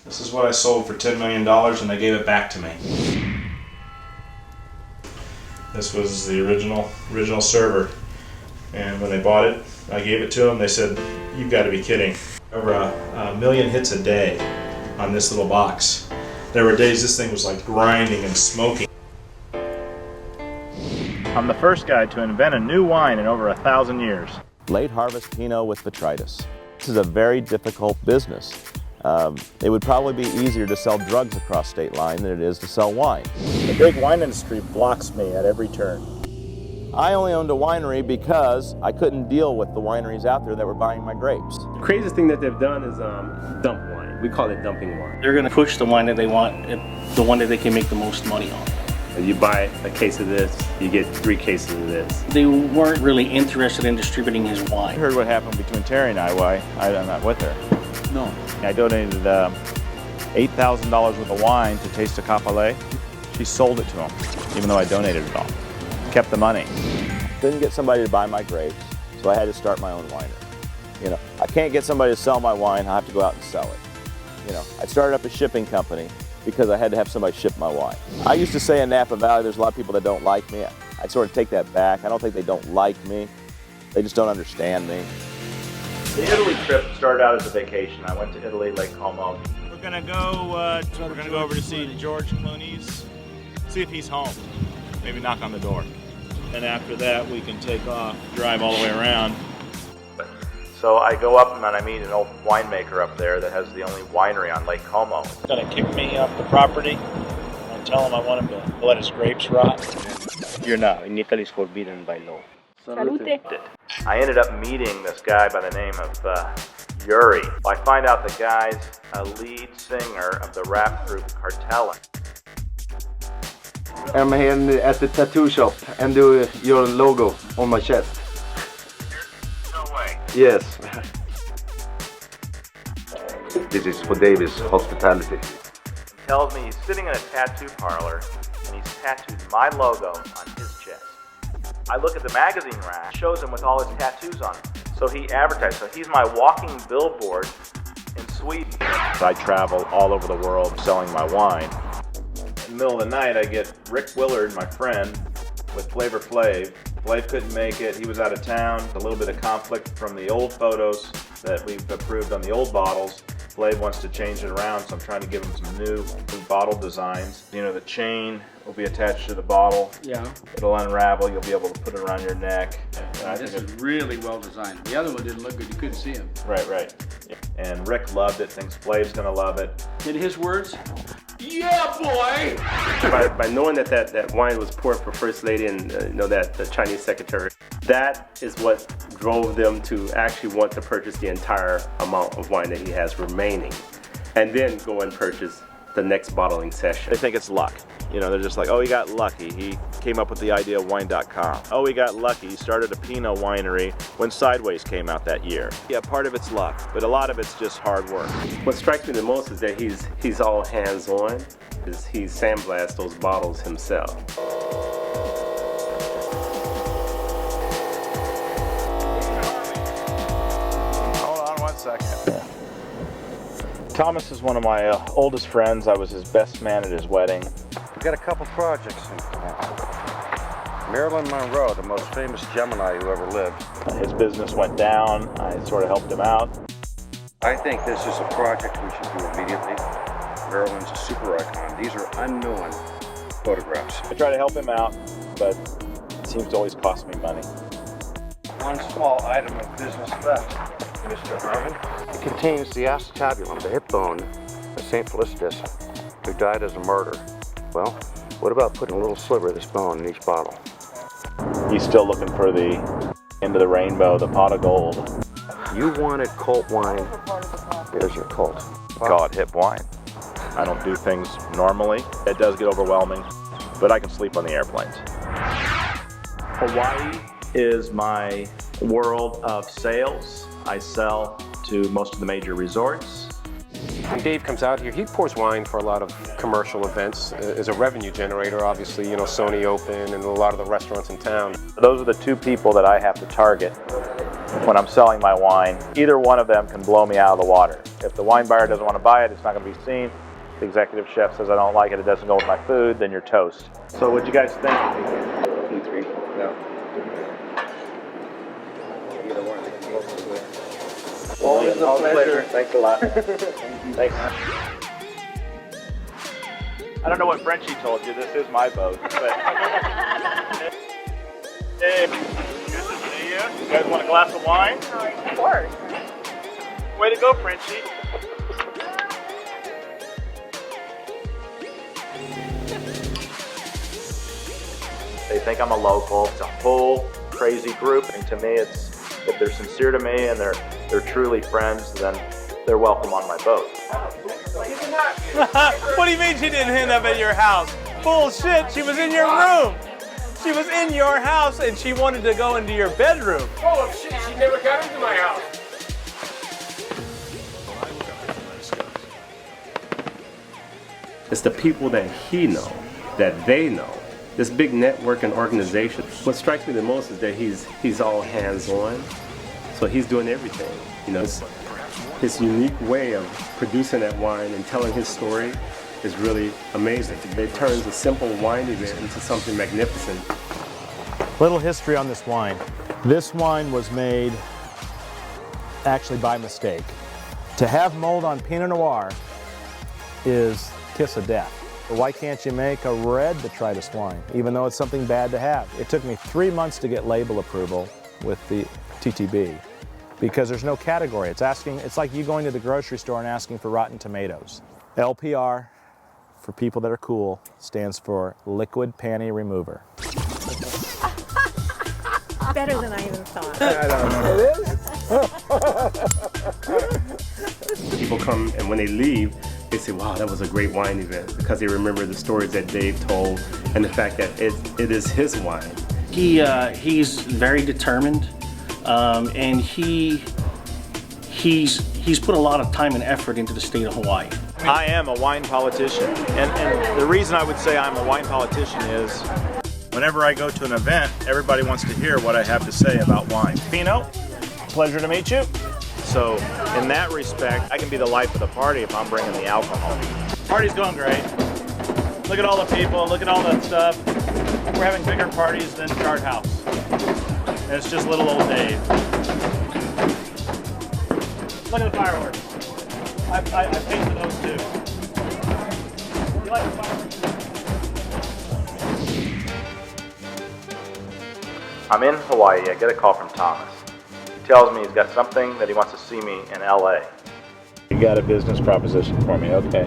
This is what I sold for $10 million and they gave it back to me. This was the original server. And when they bought it, I gave it to them. They said, "You've got to be kidding." Over a million hits a day on this little box. There were days this thing was like grinding and smoking. I'm the first guy to invent a new wine in over 1,000 years. Late harvest Pinot with botrytis. This is a very difficult business. It would probably be easier to sell drugs across state line than it is to sell wine. The big wine industry blocks me at every turn. I only owned a winery because I couldn't deal with the wineries out there that were buying my grapes. The craziest thing that they've done is dump wine. We call it dumping wine. They're going to push the wine that they want, the one that they can make the most money on. If you buy a case of this, you get 3 cases of this. They weren't really interested in distributing his I wine. heard what happened between Terry and I, why I'm not with her. No. I donated $8,000 worth of wine to Taste of Capale. She sold it to him, even though I donated it all. Kept the money. Couldn't get somebody to buy my grapes, so I had to start my own winery. You know, I can't get somebody to sell my wine, I have to go out and sell it. You know, I started up a shipping company because I had to have somebody ship my wine. I used to say in Napa Valley, there's a lot of people that don't like me. I sort of take that back. I don't think they don't like me. They just don't understand me. The Italy trip started out as a vacation. I went to Italy, Lake Como. We're gonna go over to see George Clooney's, see if he's home. Maybe knock on the door. And after that, we can take off, drive all the way around. So I go up and I meet an old winemaker up there that has the only winery on Lake Como. He's gonna kick me off the property and tell him I want him to let his grapes rot. You're not. In Italy, it's forbidden by law. Salute. I ended up meeting this guy by the name of Yuri. I find out the guy's a lead singer of the rap group Cartel. I'm here at the tattoo shop and do your logo on my chest. No way. Yes. This is for Davis Hospitality. He tells me he's sitting in a tattoo parlor and he's tattooed my logo on his chest. I look at the magazine rack, shows him with all his tattoos on it. So he advertised. So he's my walking billboard in Sweden. I travel all over the world selling my wine. In the middle of the night, I get Rick Willard, my friend, with Flavor Flav. Flav couldn't make it. He was out of town. A little bit of conflict from the old photos that we've approved on the old bottles. Flav wants to change it around, so I'm trying to give him some new bottle designs. You know, the chain will be attached to the bottle. Yeah. It'll unravel. You'll be able to put it around your neck. This is really well designed. The other one didn't look good. You couldn't see him. Right. And Rick loved it. Thinks Flav's gonna love it. In his words, yeah, boy! By knowing that wine was poured for First Lady and that the Chinese secretary, that is what drove them to actually want to purchase the entire amount of wine that he has remaining, and then go and purchase the next bottling session. They think it's luck. You know, they're just like, oh, he got lucky. He came up with the idea of wine.com. Oh, he got lucky. He started a Pinot winery when Sideways came out that year. Yeah, part of it's luck, but a lot of it's just hard work. What strikes me the most is that he's all hands-on. He sandblasts those bottles himself. Hold on 1 second. Thomas is one of my oldest friends. I was his best man at his wedding. We've got a couple projects in Marilyn Monroe, the most famous Gemini who ever lived. His business went down. I sort of helped him out. I think this is a project we should do immediately. Marilyn's a super icon. These are unknown photographs. I try to help him out, but it seems to always cost me money. One small item of business left, Mr. Harmon. It contains the acetabulum, the hip bone of St. Felicitas, who died as a martyr. Well, what about putting a little sliver of this bone in each bottle? He's still looking for the end of the rainbow, the pot of gold. You wanted cult wine, here's your cult. Call it hip wine. I don't do things normally. It does get overwhelming, but I can sleep on the airplanes. Hawaii is my world of sales. I sell to most of the major resorts. When Dave comes out here, he pours wine for a lot of commercial events as a revenue generator. Obviously, you know, Sony Open and a lot of the restaurants in town. Those are the two people that I have to target when I'm selling my wine. Either one of them can blow me out of the water. If the wine buyer doesn't want to buy it, it's not going to be seen. If the executive chef says I don't like it, it doesn't go with my food, then you're toast. So what'd you guys think? E3. No. Always a pleasure. Thanks a lot. Thanks. I don't know what Frenchie told you. This is my boat. But hey, good to see you. You guys want a glass of wine? Of course. Way to go, Frenchie. They think I'm a local. It's a whole crazy group, and to me, it's if they're sincere to me and they're truly friends, then they're welcome on my boat. What do you mean she didn't end up at your house? Bullshit, she was in your room. She was in your house and she wanted to go into your bedroom. Oh shit, she never got into my house. It's the people that he know, that they know. This big network and organization. What strikes me the most is that he's all hands-on. So he's doing everything. You know, his unique way of producing that wine and telling his story is really amazing. It turns a simple wine event into something magnificent. Little history on this wine. This wine was made actually by mistake. To have mold on Pinot Noir is kiss of death. Why can't you make a red detritus wine, even though it's something bad to have? It took me 3 months to get label approval with the TTB because there's no category. It's like you going to the grocery store and asking for rotten tomatoes. LPR, for people that are cool, stands for liquid panty remover. Better than I even thought. I don't know. People come and when they leave, they say, wow, that was a great wine event because they remember the stories that Dave told and the fact that it is his wine. He's very determined, and he's put a lot of time and effort into the state of Hawaii. I am a wine politician, and the reason I would say I'm a wine politician is whenever I go to an event, everybody wants to hear what I have to say about wine. Pinot, pleasure to meet you. So in that respect, I can be the life of the party if I'm bringing the alcohol. Party's going great. Look at all the people, look at all that stuff. We're having bigger parties than Chart House. And it's just little old Dave. Look at the fireworks. I painted those too. You like the fireworks? I'm in Hawaii. I get a call from Thomas. He tells me he's got something that he wants to see me in LA. You got a business proposition for me, okay.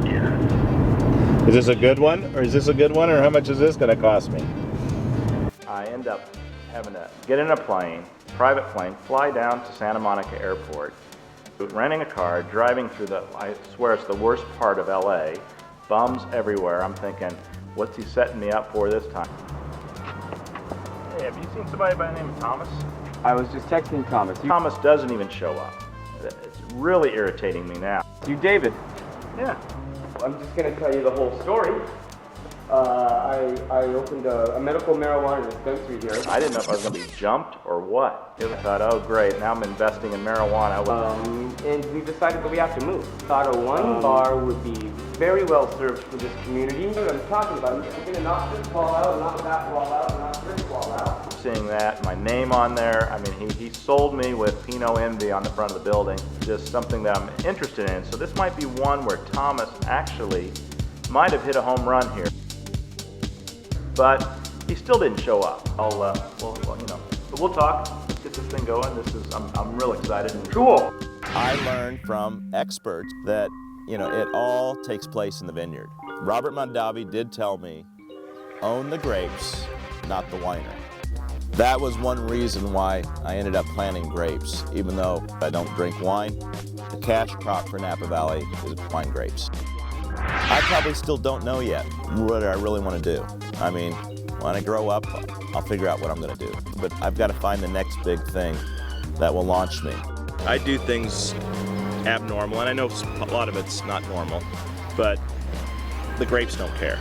Yeah. Is this a good one? Or how much is this gonna cost me? I end up having to get in a plane, private plane, fly down to Santa Monica Airport, renting a car, driving through I swear it's the worst part of LA, bums everywhere. I'm thinking, what's he setting me up for this time? Hey, have you seen somebody by the name of Thomas? I was just texting Thomas. Thomas doesn't even show up. It's really irritating me now. You, David? Yeah. I'm just going to tell you the whole story. I opened a medical marijuana dispensary here. I didn't know if I was going to be jumped or what. I thought, oh great, now I'm investing in marijuana. And we decided that we have to move. Thought a wine bar would be very well served for this community. What I'm talking about, I'm going to knock this wall out, knock that wall out, knock this wall out. Seeing that, my name on there, I mean, he sold me with Pinot NV on the front of the building, just something that I'm interested in. So this might be one where Thomas actually might have hit a home run here. But he still didn't show up. But we'll talk. Let's get this thing going. I'm real excited. Cool. I learned from experts that, it all takes place in the vineyard. Robert Mondavi did tell me, own the grapes, not the winery. That was one reason why I ended up planting grapes. Even though I don't drink wine, the cash crop for Napa Valley is wine grapes. I probably still don't know yet what I really want to do. I mean, when I grow up, I'll figure out what I'm going to do. But I've got to find the next big thing that will launch me. I do things abnormal, and I know a lot of it's not normal, but the grapes don't care.